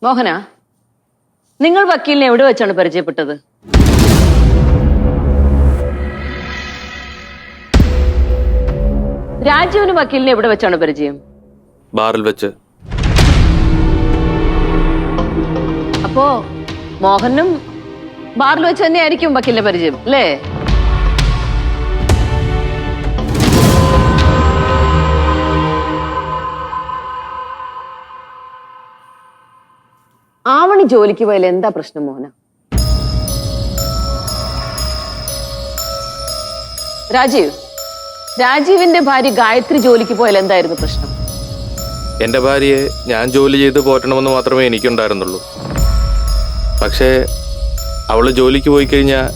മോഹന, നിങ്ങൾ വക്കീലിനെ എവിടെ വെച്ചാണ് പരിചയപ്പെട്ടത്? രാജീവിന് വക്കീലിനെ എവിടെ വെച്ചാണ് പരിചയം? ബാറിൽ വെച്ച്. അപ്പോ മോഹനും ബാറിൽ വെച്ച് തന്നെ ആയിരിക്കും വക്കീലിനെ പരിചയം അല്ലേ? ആവണി ജോലിക്ക് പോയാൽ എന്താ പ്രശ്നം മോഹന? രാജീവിന്റെ ഭാര്യ ഗായത്രി ജോലിക്ക് പോയാൽ എന്തായിരുന്നു പ്രശ്നം? എന്റെ ഭാര്യയെ ഞാൻ ജോലി ചെയ്ത് പോറ്റണമെന്ന് മാത്രമേ എനിക്കുണ്ടായിരുന്നുള്ളൂ. പക്ഷേ അവള് ജോലിക്ക് പോയി കഴിഞ്ഞാൽ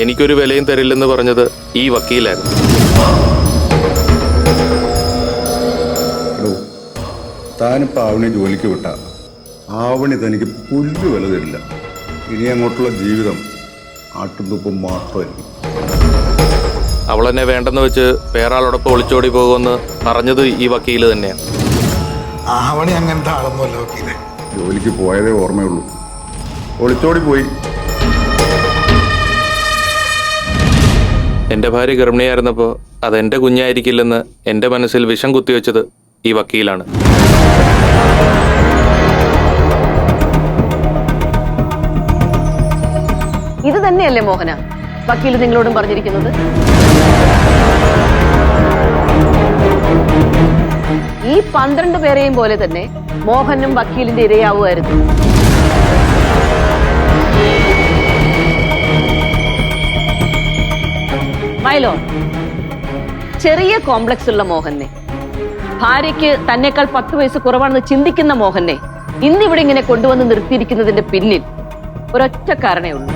എനിക്കൊരു വിലയും തരില്ലെന്ന് പറഞ്ഞത് ഈ വക്കീലായിരുന്നു. താനിപ്പോൾ ആവണി ജോലിക്ക് വിട്ട ആവണി തനിക്ക് പുല്ല് വില തരില്ല. ഇനി അങ്ങോട്ടുള്ള ജീവിതം ആട്ടുംതുപ്പും മാത്രമായിരിക്കും. അവളെന്നെ വേണ്ടെന്ന് വെച്ച് വേറെ ആളോടൊപ്പം ഒളിച്ചോടി പോകുമെന്ന് പറഞ്ഞത് ഈ വക്കീല് തന്നെയാണ്. ആവണി അങ്ങനത്തെ ആളൊന്നുമല്ല വക്കീലെ. ജോലിക്ക് പോയതേ ഓർമ്മയുള്ളൂ, ഒളിച്ചോടി പോയി. എൻ്റെ ഭാര്യ ഗർഭിണിയായിരുന്നപ്പോൾ അതെൻ്റെ കുഞ്ഞായിരിക്കില്ലെന്ന് എൻ്റെ മനസ്സിൽ വിഷം കുത്തിവെച്ചത് ഈ വക്കീലാണ്. ഇത് തന്നെയല്ലേ മോഹന വക്കീൽ നിങ്ങളോടും പറഞ്ഞിരിക്കുന്നത്? ഈ 12 പേരെയും പോലെ തന്നെ മോഹനും വക്കീലിന്റെ ഇരയാവുമായിരുന്നു. മൈലോ, ചെറിയ കോംപ്ലക്സ് ഉള്ള മോഹനെ, ഭാര്യയ്ക്ക് തന്നെക്കാൾ 10 വയസ്സ് കുറവാണെന്ന് ചിന്തിക്കുന്ന മോഹനെ ഇന്നിവിടെ ഇങ്ങനെ കൊണ്ടുവന്ന് നിർത്തിയിരിക്കുന്നതിന്റെ പിന്നിൽ ഒരൊറ്റ കാരണേ ഉള്ളൂ.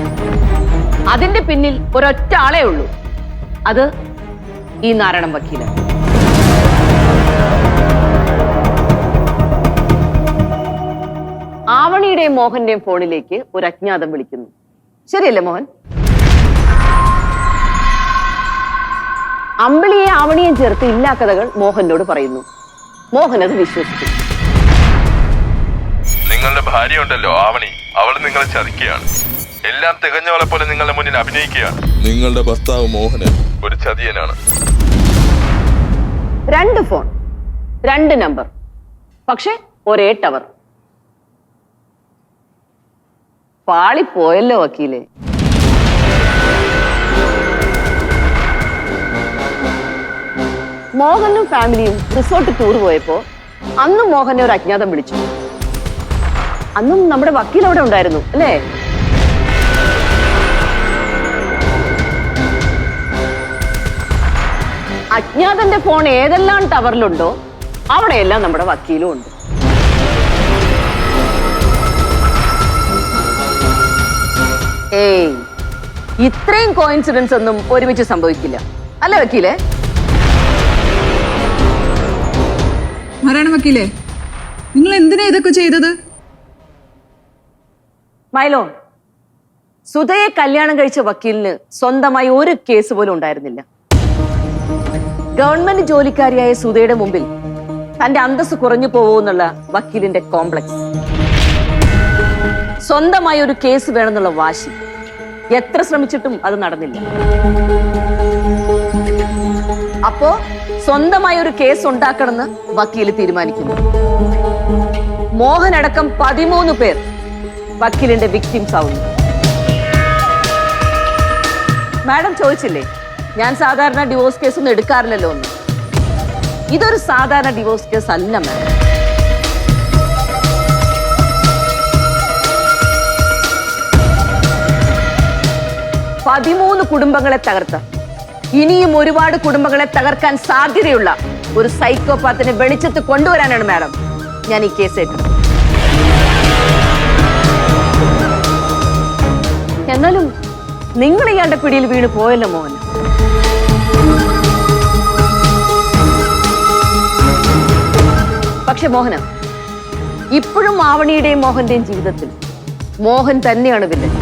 അതിന്റെ പിന്നിൽ ഒരൊറ്റ ആളേ ഉള്ളൂ. അത് ഈ നാരായണൻ വക്കീലാണ്. ആവണിയുടെയും മോഹന്റെയും ഫോണിലേക്ക് ഒരു അജ്ഞാതം വിളിക്കുന്നു. ശരിയല്ലേ മോഹൻ? അമ്പിളിയെ ആവണിയും ചേർത്ത് ഇല്ലാ കഥകൾ മോഹനോട് പറയുന്നു. മോഹൻ അത് വിശ്വസിച്ചു. നിങ്ങളുടെ ഭാര്യ ഉണ്ടല്ലോ ആവണി, അവൾ നിങ്ങളെ ചതിക്കുകയാണ്. എല്ലാം തികഞ്ഞവളെ പോലെ നിങ്ങളുടെ മുന്നിൽ അഭിനയിക്കുകയാണ്. നിങ്ങളുടെ ഭർത്താവ് മോഹനൻ ഒരു ചതിയനാണ്. 2 ഫോൺ, 2 നമ്പർ, പക്ഷെ ഒരേ ടവർ. പാളിപ്പോയല്ലോ വക്കീലെ. മോഹനും ഫാമിലിയും റിസോർട്ട് ടൂർ പോയപ്പോ അന്നും മോഹനെ ഒരു അജ്ഞാതം വിളിച്ചു. അന്നും നമ്മുടെ വക്കീൽ അവിടെ ഉണ്ടായിരുന്നു അല്ലേ? അജ്ഞാതന്റെ ഫോൺ ഏതെല്ലാം ടവറിലുണ്ടോ അവിടെയെല്ലാം നമ്മുടെ വക്കീലും ഉണ്ട്. ഏയ്, ഇത്രയും കോയിൻസിഡൻസ് ഒന്നും ഒരുമിച്ച് സംഭവിക്കില്ല അല്ലേ വക്കീലെ? നാരായണ വക്കീലെ, നിങ്ങൾ എന്തിനാ ഇതൊക്കെ ചെയ്തത്? മൈലോൺ, സുധയെ കല്യാണം കഴിച്ച വക്കീലിന് സ്വന്തമായി ഒരു കേസ് പോലും ഉണ്ടായിരുന്നില്ല. ഗവൺമെന്റ് ജോലിക്കാരിയായ സുധയുടെ മുമ്പിൽ തന്റെ അന്തസ് കുറഞ്ഞു പോവൂന്നുള്ള വക്കീലിന്റെ കോംപ്ലക്സ്, സ്വന്തമായി ഒരു കേസ് വേണമെന്നുള്ള വാശി, എത്ര ശ്രമിച്ചിട്ടും അത് നടന്നില്ല. അപ്പോ സ്വന്തമായി ഒരു കേസ് ഉണ്ടാക്കണമെന്ന് വക്കീല് തീരുമാനിക്കുന്നു. മോഹൻ അടക്കം 13 പേർ വക്കീലിന്റെ വിക്ടിംസ് ആവുന്നു. മാഡം ചോദിച്ചില്ലേ, ഞാൻ സാധാരണ ഡിവോഴ്സ് കേസ് ഒന്നും എടുക്കാറില്ലല്ലോ എന്ന്. ഇതൊരു സാധാരണ ഡിവോഴ്സ് കേസ് അല്ല മാഡം. പതിമൂന്ന് കുടുംബങ്ങളെ തകർത്ത, ഇനിയും ഒരുപാട് കുടുംബങ്ങളെ തകർക്കാൻ സാധ്യതയുള്ള ഒരു സൈക്കോപാത്തിനെ വെളിച്ചത്ത് കൊണ്ടുവരാനാണ് മാഡം ഞാൻ ഈ കേസ് ഏറ്റത്. എന്നാലും നിങ്ങൾ ഇയാളുടെ പിടിയിൽ വീണ് പോയല്ലോ മോഹൻ. പക്ഷെ മോഹന, ഇപ്പോഴും ആവണിയുടെയും മോഹന്റെയും ജീവിതത്തിൽ മോഹൻ തന്നെയാണ് വില്ലൻ.